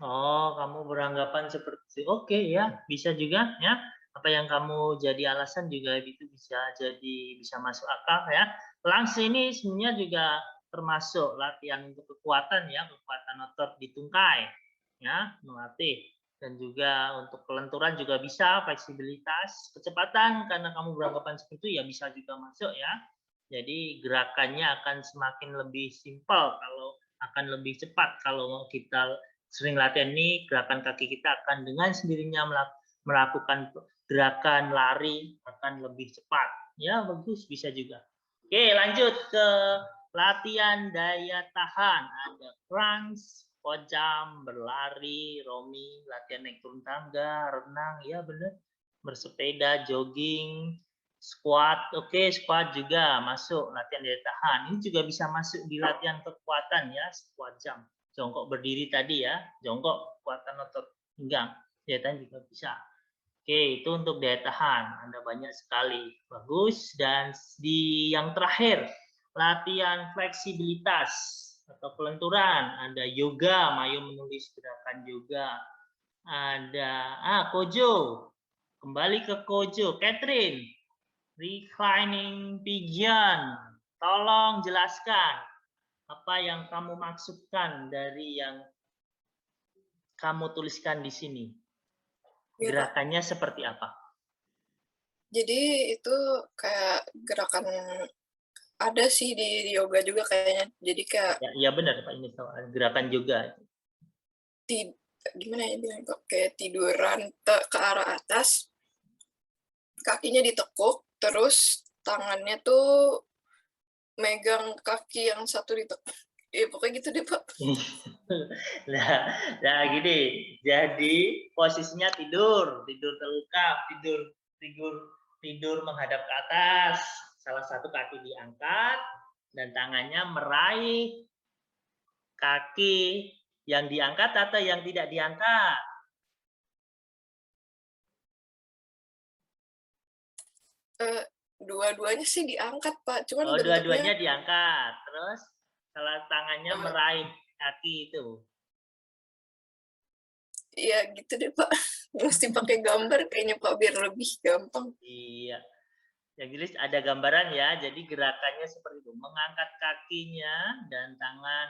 Speaker 1: Oh, kamu beranggapan seperti oke ya, bisa juga ya. Apa yang kamu jadi alasan juga itu bisa masuk akal ya. Langsung ini sebenarnya juga termasuk latihan untuk kekuatan ya, kekuatan otot di tungkai ya, melatih, dan juga untuk kelenturan juga bisa, fleksibilitas, kecepatan karena kamu beranggapan seperti itu ya bisa juga masuk ya. Jadi gerakannya akan semakin lebih simpel kalau akan lebih cepat kalau kita sering latihan ini, gerakan kaki kita akan dengan sendirinya melakukan gerakan lari akan lebih cepat. Ya, bagus, bisa juga. Oke, lanjut ke latihan daya tahan. Ada crunch, squat jump, berlari, romi, latihan naik turun tangga, renang, ya benar. Bersepeda, jogging, squat. Oke, squat juga masuk latihan daya tahan. Ini juga bisa masuk di latihan kekuatan ya, squat jump. Jongkok berdiri tadi ya, jongkok kekuatan otot pinggang, daya tahan juga bisa. Oke, itu untuk daya tahan, ada banyak sekali, bagus. Dan di yang terakhir, latihan fleksibilitas atau kelenturan, ada yoga, Mayu menulis gerakan yoga, ada Kojo, kembali ke Kojo, Catherine, reclining pigeon, tolong jelaskan apa yang kamu maksudkan dari yang kamu tuliskan di sini? Gerakannya seperti apa?
Speaker 5: Jadi itu kayak gerakan ada sih di yoga juga kayaknya. Jadi kayak
Speaker 1: ya benar Pak, ini gerakan juga.
Speaker 5: Gimana ya bilang kok, kayak tiduran ke arah atas, kakinya ditekuk, terus tangannya tuh megang kaki yang satu ditekuk. Ya pokoknya gitu deh Pak.
Speaker 1: Nah gini, jadi posisinya tidur terlukap, tidur menghadap ke atas, salah satu kaki diangkat dan tangannya meraih kaki yang diangkat atau yang tidak diangkat.
Speaker 5: Dua-duanya sih diangkat Pak, cuman
Speaker 1: dua-duanya diangkat, terus salah tangannya meraih kaki itu.
Speaker 5: Iya gitu deh Pak, mesti pakai gambar kayaknya Pak biar lebih gampang.
Speaker 1: Iya, yang jelas ada gambaran ya, jadi gerakannya seperti itu, mengangkat kakinya dan tangan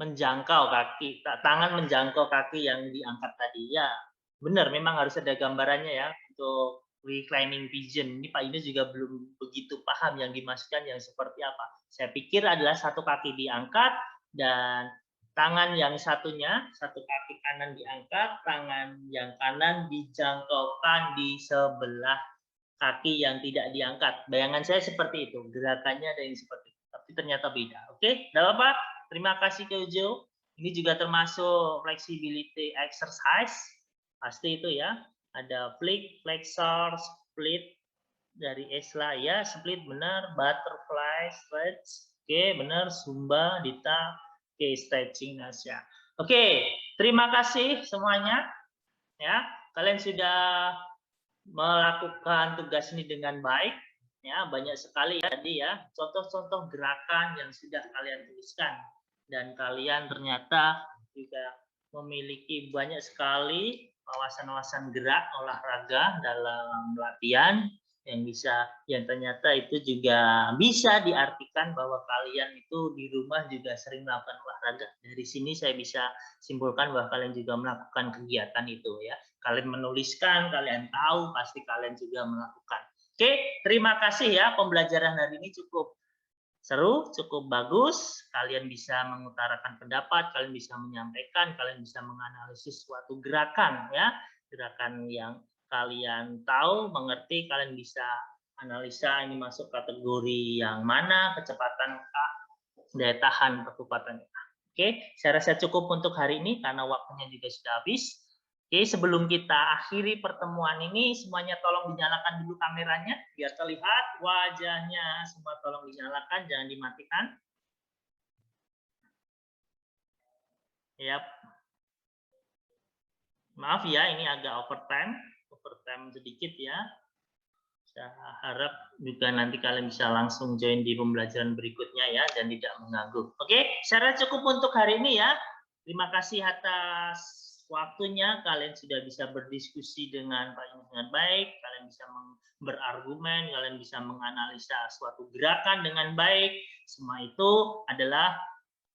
Speaker 1: menjangkau kaki, tangan menjangkau kaki yang diangkat tadi ya. Benar, memang harus ada gambarannya ya untuk reclining pigeon. Ini Pak Yunus juga belum begitu paham yang dimaksudkan yang seperti apa. Saya pikir adalah satu kaki diangkat dan tangan yang satunya, satu kaki kanan diangkat, tangan yang kanan dijangkaukan di sebelah kaki yang tidak diangkat. Bayangan saya seperti itu, gerakannya ada yang seperti itu, tapi ternyata beda. Oke, tidak apa-apa. Terima kasih Kojo. Ini juga termasuk flexibility exercise. Pasti itu ya. Ada flick, flexor, split dari Esla ya, split benar, butterfly, stretch. Oke, benar, Zumba, Dita. Oke, stretching Nasya. Oke, terima kasih semuanya. Ya, kalian sudah melakukan tugas ini dengan baik. Ya, banyak sekali ya tadi ya, contoh-contoh gerakan yang sudah kalian tuliskan. Dan kalian ternyata juga memiliki banyak sekali wawasan-wawasan gerak olahraga dalam latihan yang ternyata itu juga bisa diartikan bahwa kalian itu di rumah juga sering melakukan olahraga. Dari sini saya bisa simpulkan bahwa kalian juga melakukan kegiatan itu ya. Kalian menuliskan, kalian tahu, pasti kalian juga melakukan. Oke, terima kasih ya, pembelajaran hari ini cukup seru, cukup bagus. Kalian bisa mengutarakan pendapat, kalian bisa menyampaikan, kalian bisa menganalisis suatu gerakan ya, gerakan yang kalian tahu, mengerti, kalian bisa analisa ini masuk kategori yang mana, kecepatan kah, daya tahan, kekuatan. Oke, saya rasa cukup untuk hari ini karena waktunya juga sudah habis. Oke, sebelum kita akhiri pertemuan ini, semuanya tolong dinyalakan dulu kameranya, biar terlihat wajahnya. Semua tolong dinyalakan, jangan dimatikan. Yap. Maaf ya, ini agak overtime sedikit ya. Saya harap juga nanti kalian bisa langsung join di pembelajaran berikutnya ya, dan tidak mengganggu. Oke, saya rasa cukup untuk hari ini ya. Terima kasih atas waktunya, kalian sudah bisa berdiskusi dengan Pak Yunus dengan baik, kalian bisa berargumen, kalian bisa menganalisa suatu gerakan dengan baik. Semua itu adalah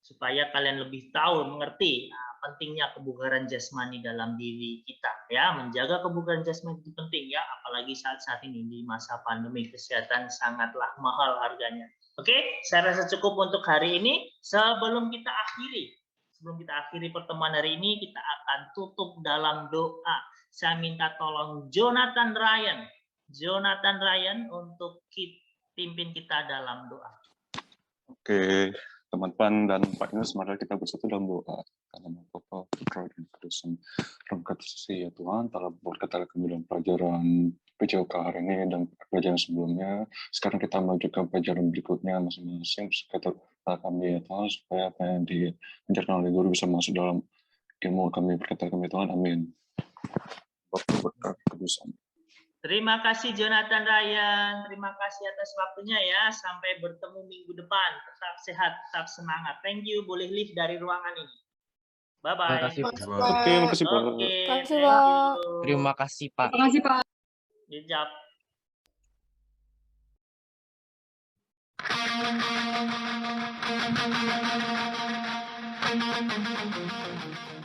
Speaker 1: supaya kalian lebih tahu, mengerti pentingnya kebugaran jasmani dalam diri kita ya. Menjaga kebugaran jasmani itu penting ya, apalagi saat ini di masa pandemi, kesehatan sangatlah mahal harganya. Oke, saya rasa cukup untuk hari ini. Sebelum kita akhiri pertemuan hari ini, kita akan tutup dalam doa. Saya minta tolong Jonathan Ryan untuk pimpin kita dalam doa.
Speaker 12: Oke, teman-teman dan Pak Yunus, mari kita bersatu dalam doa. Karena Bapa, Putra, dan Kudus, dalam kasih ya Tuhan, telah berkata kami dalam pelajaran PJOK hari ini dan pelajaran sebelumnya. Sekarang kita menuju ke pelajaran berikutnya masing-masing. Kata kami ya Tuhan, supaya apa yang diajarkan oleh guru bisa masuk dalam ilmu kami, berkata kami Tuhan, amin. Bapa, berkat kudusan.
Speaker 1: Terima kasih Jonathan Ryan, terima kasih atas waktunya ya. Sampai bertemu minggu depan. Tetap sehat, tetap semangat. Thank you. Boleh leave dari ruangan ini. Bye bye.
Speaker 12: Terima kasih Pak.
Speaker 6: Terima kasih Pak.
Speaker 7: Terima kasih Pak.
Speaker 1: Good job.
Speaker 3: Thank you.